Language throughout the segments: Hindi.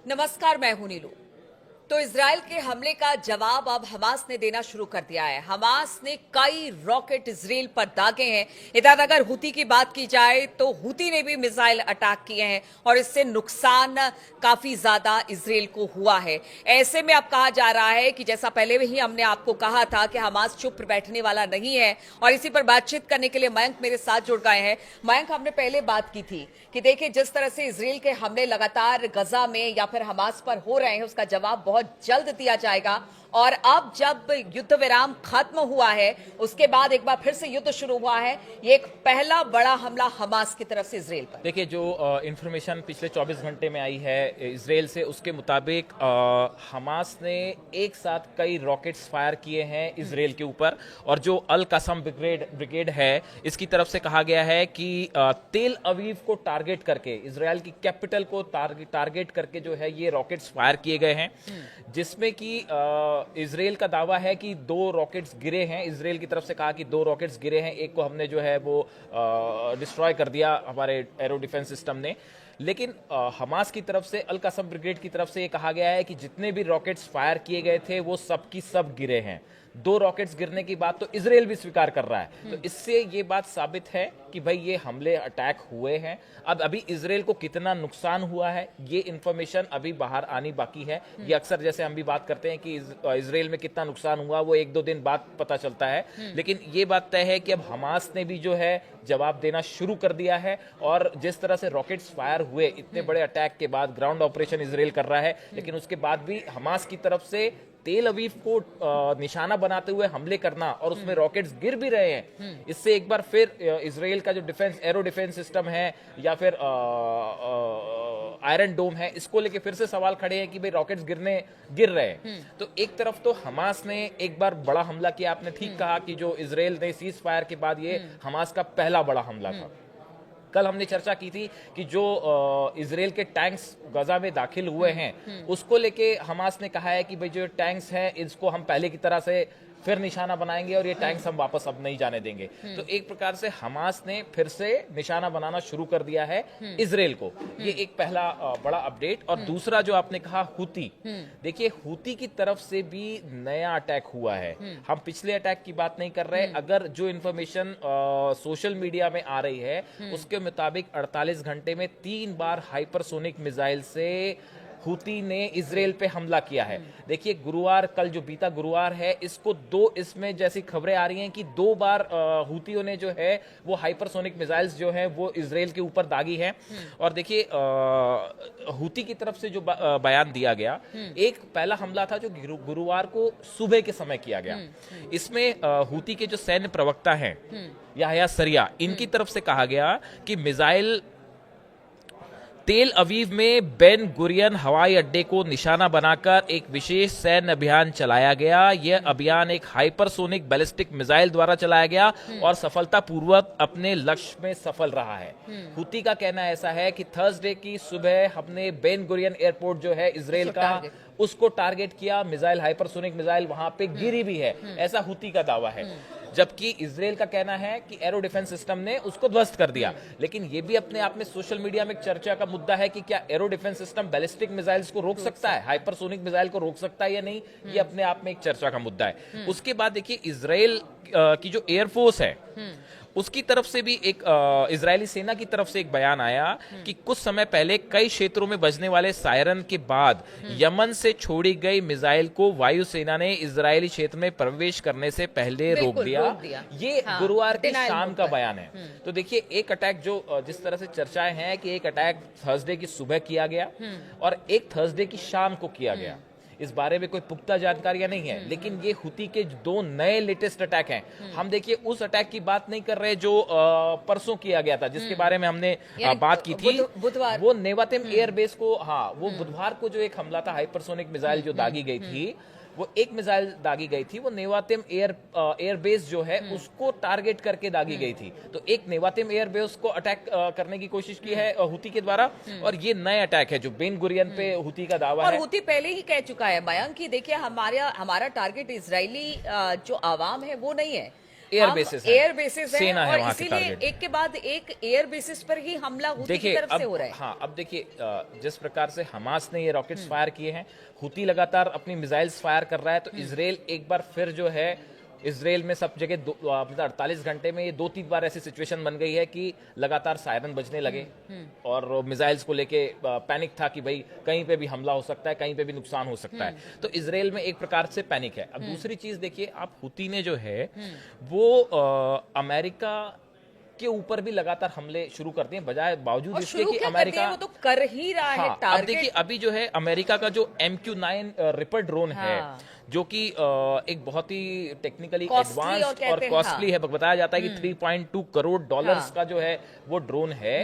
नमस्कार, मैं हूं नीलू। तो इजराइल के हमले का जवाब अब हमास ने देना शुरू कर दिया है। हमास ने कई रॉकेट इजराइल पर दागे हैं। इधर अगर हुती की बात की जाए तो हुती ने भी मिसाइल अटैक किए हैं और इससे नुकसान काफी ज्यादा इजराइल को हुआ है। ऐसे में अब कहा जा रहा है कि जैसा पहले ही हमने आपको कहा था कि हमास चुप बैठने वाला नहीं है और इसी पर बातचीत करने के लिए मयंक मेरे साथ जुड़ गए हैं। मयंक, हमने पहले बात की थी कि देखिए जिस तरह से इजराइल के हमले लगातार गजा में या फिर हमास पर हो रहे हैं, उसका जवाब बहुत जल्द दिया जाएगा। और अब जब युद्ध विराम खत्म हुआ है उसके बाद एक बार फिर से युद्ध शुरू हुआ है। ये एक पहला बड़ा हमला हमास की तरफ से इजराइल पर। देखिए, जो इंफॉर्मेशन पिछले 24 घंटे में आई है इजराइल से, उसके मुताबिक हमास ने एक साथ कई रॉकेट्स फायर किए हैं इजराइल के ऊपर। और जो अल कसम ब्रिगेड है, इसकी तरफ से कहा गया है कि तेल अवीव को टारगेट करके, इजराइल की कैपिटल को टारगेट करके जो है ये रॉकेट्स फायर किए गए हैं, जिसमें कि इजराइल का दावा है कि 2 रॉकेट्स गिरे हैं। इजराइल की तरफ से कहा कि 2 रॉकेट्स गिरे हैं, एक को हमने जो है वो डिस्ट्रॉय कर दिया हमारे एरो डिफेंस सिस्टम ने। लेकिन हमास की तरफ से, अल कसम ब्रिगेड की तरफ से ये कहा गया है कि जितने भी रॉकेट्स फायर किए गए थे वो सब की सब गिरे हैं। 2 रॉकेट्स गिरने की बात तो इजराइल भी स्वीकार कर रहा है। तो इससे ये बात साबित है कि भाई ये हमले अटैक हुए हैं। अब अभी इजराइल को कितना नुकसान हुआ है ये इंफॉर्मेशन अभी बाहर आनी बाकी है। ये अक्सर जैसे हम भी बात करते हैं कि इजराइल में कितना नुकसान हुआ वो 1-2 दिन बाद पता चलता है। लेकिन ये बात तय है कि अब हमास ने भी जो है जवाब देना शुरू कर दिया है। और जिस तरह से रॉकेट्स फायर हुए इतने बड़े अटैक के बाद, ग्राउंड ऑपरेशन इजराइल कर रहा है, लेकिन उसके बाद भी हमास की तरफ से तेल अवीव को निशाना बनाते हुए हमले करना और उसमें रॉकेट्स गिर भी रहे हैं, इससे एक बार फिर इजराइल का जो डिफेंस, एरो डिफेंस सिस्टम है या फिर आयरन डोम है, इसको लेके फिर से सवाल खड़े हैं कि भाई रॉकेट्स गिर रहे हैं। तो एक तरफ तो हमास ने एक बार बड़ा हमला किया, आपने ठीक कहा कि जो इजराइल ने सीज फायर के बाद ये हमास का पहला बड़ा हमला था। कल हमने चर्चा की थी कि जो इजराइल के टैंक्स गजा में दाखिल हुए हैं उसको लेके हमास ने कहा है कि भाई जो टैंक्स हैं इसको हम पहले की तरह से फिर निशाना बनाएंगे और ये टैंक्स हम वापस अब नहीं जाने देंगे। तो एक प्रकार से हमास ने फिर से निशाना बनाना शुरू कर दिया है इजराइल को। ये एक पहला बड़ा अपडेट। और दूसरा जो आपने कहा हुती, देखिए हुती की तरफ से भी नया अटैक हुआ है। हम पिछले अटैक की बात नहीं कर रहे। अगर जो इंफॉर्मेशन सोशल मीडिया में आ रही है उसके मुताबिक 48 घंटे में 3 बार हाइपरसोनिक मिसाइल से हुती ने इजराइल पे हमला किया है। देखिए गुरुवार, कल जो बीता गुरुवार है, इसमें जैसी खबरें आ रही हैं कि 2 बार हुतियों ने जो है वो हाइपरसोनिक मिसाइल्स जो हैं वो इजराइल के ऊपर दागी है। और देखिए हुती की तरफ से जो बयान दिया गया, एक पहला हमला था जो गुरुवार को सुबह के समय किया गया। इसमें हुती के जो सैन्य प्रवक्ता हैं याह्या सरिया, इनकी तरफ से कहा गया कि मिसाइल तेल अवीव में बेन गुरियन हवाई अड्डे को निशाना बनाकर एक विशेष सैन्य अभियान चलाया गया। यह अभियान एक हाइपरसोनिक बैलिस्टिक मिसाइल द्वारा चलाया गया और सफलतापूर्वक अपने लक्ष्य में सफल रहा है। हुती का कहना ऐसा है कि थर्सडे की सुबह हमने बेन गुरियन एयरपोर्ट जो है इजराइल का, उसको टारगेट किया। मिसाइल, हाइपरसोनिक मिसाइल वहां पे गिरी भी है, ऐसा हुती का दावा है। जबकि इजराइल का कहना है कि एरो डिफेंस सिस्टम ने उसको ध्वस्त कर दिया। लेकिन यह भी अपने आप में सोशल मीडिया में चर्चा का मुद्दा है कि क्या arrow defence system ballistic missiles को रोक सकता है, हाइपरसोनिक मिसाइल को रोक सकता है या नहीं, ये अपने आप में एक चर्चा का मुद्दा है। उसके बाद देखिए इजराइल की जो एयरफोर्स है उसकी तरफ से भी एक इजरायली सेना की तरफ से एक बयान आया कि कुछ समय पहले कई क्षेत्रों में बजने वाले सायरन के बाद यमन से छोड़ी गई मिसाइल को वायुसेना ने इजरायली क्षेत्र में प्रवेश करने से पहले रोक दिया। ये गुरुवार की शाम का बयान है। तो देखिए एक अटैक जो जिस तरह से चर्चाएं हैं कि एक अटैक थर्सडे की सुबह किया गया और एक थर्सडे की शाम को किया गया, इस बारे में कोई पुख्ता जानकारियां नहीं है। लेकिन ये हुती के 2 नए लेटेस्ट अटैक हैं। हम देखिए उस अटैक की बात नहीं कर रहे जो परसों किया गया था, जिसके बारे में हमने बात की थी, बुधवार, वो नेवातिम एयरबेस को, वो बुधवार को जो एक हमला था, हाइपरसोनिक मिसाइल जो दागी गई थी, वो एक मिसाइल दागी गई थी, वो नेवातिम एयरबेस जो है उसको टारगेट करके दागी गई थी। तो एक नेवातिम एयरबेस को अटैक करने की कोशिश की है हुती के द्वारा। और ये नए अटैक है जो बेन गुरियन पे हुती का दावा है। और हुती पहले ही कह चुका है मयंक कि देखिए हमारा टारगेट इजरायली जो आवाम है वो नहीं है, एयर बेसिस है, एयर बेसिस है सेना है और वहाँ के इसीलिए टारगेट। एक के बाद एक एयर बेसिस पर ही हमला हुती की देखिए तरफ से अब हो रहा है। हाँ, अब देखिए जिस प्रकार से हमास ने ये रॉकेट्स फायर किए हैं, हुती लगातार अपनी मिसाइल्स फायर कर रहा है, तो इसराइल एक बार फिर जो है, इसराइल में सब जगह 48 घंटे में ये 2-3 बार ऐसी सिचुएशन बन गई है कि लगातार सायरन बजने लगे और मिसाइल्स को लेके पैनिक था कि भाई कहीं पे भी हमला हो सकता है, कहीं पे भी नुकसान हो सकता है। तो इसराइल में एक प्रकार से पैनिक है। अब दूसरी चीज देखिए, आप हुती ने जो है वो अमेरिका के ऊपर भी लगातार हमले शुरू कर दिए, बजाय बावजूद और इसके शुरू कि क्या करती है, अमेरिका वो तो कर ही रहा है। हाँ, अब टारगेट देखिए अभी जो है अमेरिका का जो MQ-9 रिपर ड्रोन है, हाँ। जो कि एक बहुत ही टेक्निकली Costly और एडवांस्ड कहते और हैं, कॉस्टली हाँ। है। बताया जाता है कि 3.2 करोड़ डॉलर्स हाँ। का जो है वो ड्रोन है।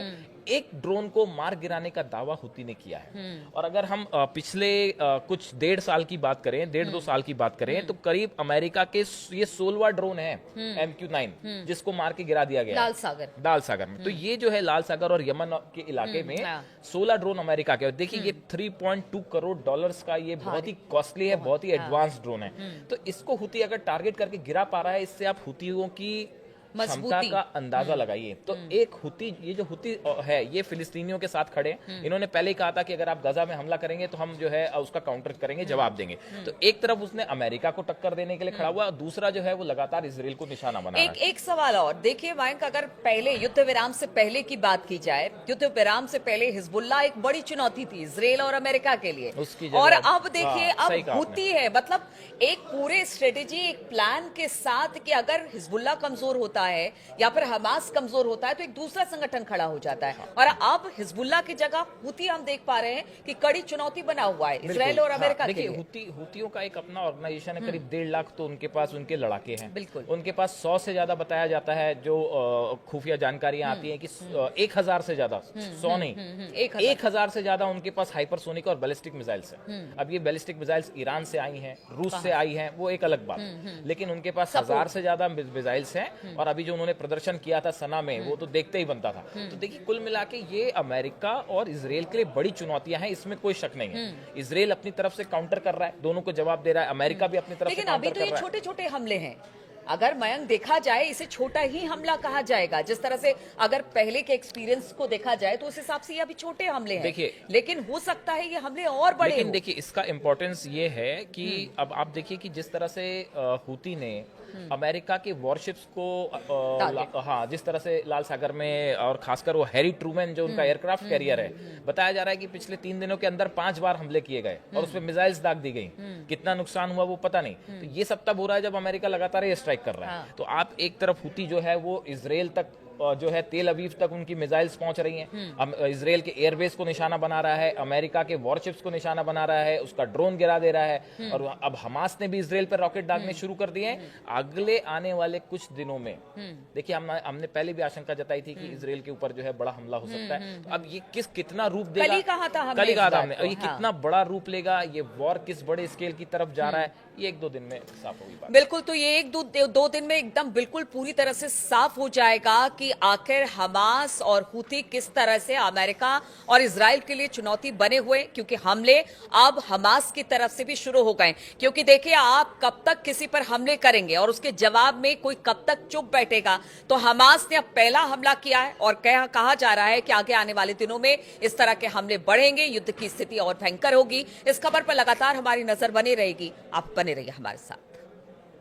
एक ड्रोन को मार गिराने का दावा हुती ने किया है। और अगर हम पिछले कुछ 1.5 साल की बात करें, 1.5-2 साल की बात करें, तो करीब अमेरिका के ये 16वां ड्रोन है MQ-9 जिसको मार के गिरा दिया गया लाल सागर दाल सागर में। तो ये जो है लाल सागर और यमन के इलाके में हाँ। 16 ड्रोन अमेरिका के। देखिए ये 3.2 करोड़ डॉलर्स का ये बहुत ही कॉस्टली है, बहुत ही एडवांस्ड ड्रोन है। तो इसको हुती अगर टारगेट करके गिरा पा रहा है, इससे आप हुतियों की क्षमता मजबूती। का अंदाजा लगाइए। तो एक हुती, ये जो हुती है, ये फिलिस्तीनियों के साथ खड़े हैं। इन्होंने पहले ही कहा था कि अगर आप गजा में हमला करेंगे तो हम जो है उसका काउंटर करेंगे, जवाब देंगे। तो एक तरफ उसने अमेरिका को टक्कर देने के लिए खड़ा हुआ, दूसरा जो है वो लगातार इसराइल को निशाना बना रहा है। एक सवाल और देखिए मयंक, अगर पहले युद्ध विराम से पहले की बात की जाए, युद्ध विराम से पहले हिजबुल्लाह एक बड़ी चुनौती थी इसराइल और अमेरिका के लिए, उसकी जगह और अब- अब देखिए हाँ, सही अब कहा हुती है। मतलब एक पूरे स्ट्रेटेजी, एक प्लान के साथ कि अगर हिजबुल्लाह कमजोर होता है या फिर हमास कमजोर होता है तो एक दूसरा संगठन खड़ा हो जाता है, और अब हिजबुल्लाह की जगह हुती हम देख पा रहे हैं कि कड़ी चुनौती बना हुआ है इसराइल और अमेरिका के देखिए लिए। हुतियों का एक अपना ऑर्गेनाइजेशन है, करीब 1.5 लाख तो उनके पास उनके लड़ाके हैं। बिल्कुल। उनके पास 100 से ज्यादा बताया जाता है जो खुफिया जानकारियां आती हैं कि 1000 से ज्यादा, 100 नहीं, 1000 से ज्यादा उनके पास हाइपरसोनिक और बैलिस्टिक मिसाइल्स हैं। अब ये बैलिस्टिक मिसाइल्स ईरान से आई हैं, रूस से आई हैं, वो एक अलग बात, लेकिन उनके पास 1000 से ज्यादा मिसाइल्स हैं। और अभी जो उन्होंने प्रदर्शन किया था सना में, वो तो देखते ही बनता था। तो देखिए कुल मिला के ये अमेरिका और इसराइल के लिए बड़ी चुनौतियां हैं, इसमें कोई शक नहीं है। इसराइल अपनी तरफ से काउंटर कर रहा है, दोनों को जवाब दे रहा है, अमेरिका भी अपनी तरफ से लेकिन अभी काउंटर तो कर ये रहा है। छोटे छोटे हमले हैं। अगर मयंक देखा जाए, इसे छोटा ही हमला कहा जाएगा। जिस तरह से अगर पहले के एक्सपीरियंस को देखा जाए तो उस हिसाब से ये अभी छोटे हमले हैं। देखिए, लेकिन हो सकता है ये हमले और बड़े लेकिन हों। देखिए इसका इंपॉर्टेंस ये है कि अब आप देखिए कि जिस तरह से हुती ने अमेरिका के वॉरशिप्स को हाँ, जिस तरह से लाल सागर में, और खासकर वो हैरी ट्रूमैन जो उनका एयरक्राफ्ट कैरियर है, बताया जा रहा है कि पिछले 3 दिनों के अंदर 5 बार हमले किए गए और उसमें मिसाइल्स दाग दी गई। कितना नुकसान हुआ वो पता नहीं। तो ये सब तब हो रहा है जब अमेरिका लगातार ये स्ट्राइक कर रहा है। तो आप एक तरफ हुती जो है वो इसराइल तक जो है तेल अवीव तक उनकी मिसाइल्स पहुंच रही हैं। इसराइल के एयरबेस को निशाना बना रहा है, अमेरिका के वॉरशिप्स को निशाना बना रहा है, उसका ड्रोन गिरा दे रहा है। और अब हमास ने भी इसराइल पर रॉकेट दागने शुरू कर दिए हैं। अगले आने वाले कुछ दिनों में देखिए, हमने पहले भी आशंका जताई थी कि इसराइल के ऊपर जो है बड़ा हमला हो सकता है। तो अब ये कितना रूप देगा, कल ही कहा था हमने, कल ही इस कहा था बात हमने, को, और ये हाँ। कितना बड़ा रूप लेगा, ये वॉर किस बड़े स्केल की तरफ जा रहा है, ये 1-2 दिन में साफ होगी बात। बिल्कुल, तो ये 1-2 दिन में एकदम बिल्कुल पूरी तरह से साफ हो जाएगा कि आखिर हमास और हुती किस तरह से अमेरिका और इजराइल के लिए चुनौती बने हुए, क्योंकि हमले अब हमास की तरफ से भी शुरू हो गए। क्योंकि देखिए, आप कब तक किसी पर हमले करेंगे और उसके जवाब में कोई कब तक चुप बैठेगा। तो हमास ने अब पहला हमला किया है और कहा जा रहा है कि आगे आने वाले दिनों में इस तरह के हमले बढ़ेंगे, युद्ध की स्थिति और भयंकर होगी। इस खबर पर लगातार हमारी नजर बनी रहेगी। आप बने रहिए हमारे साथ।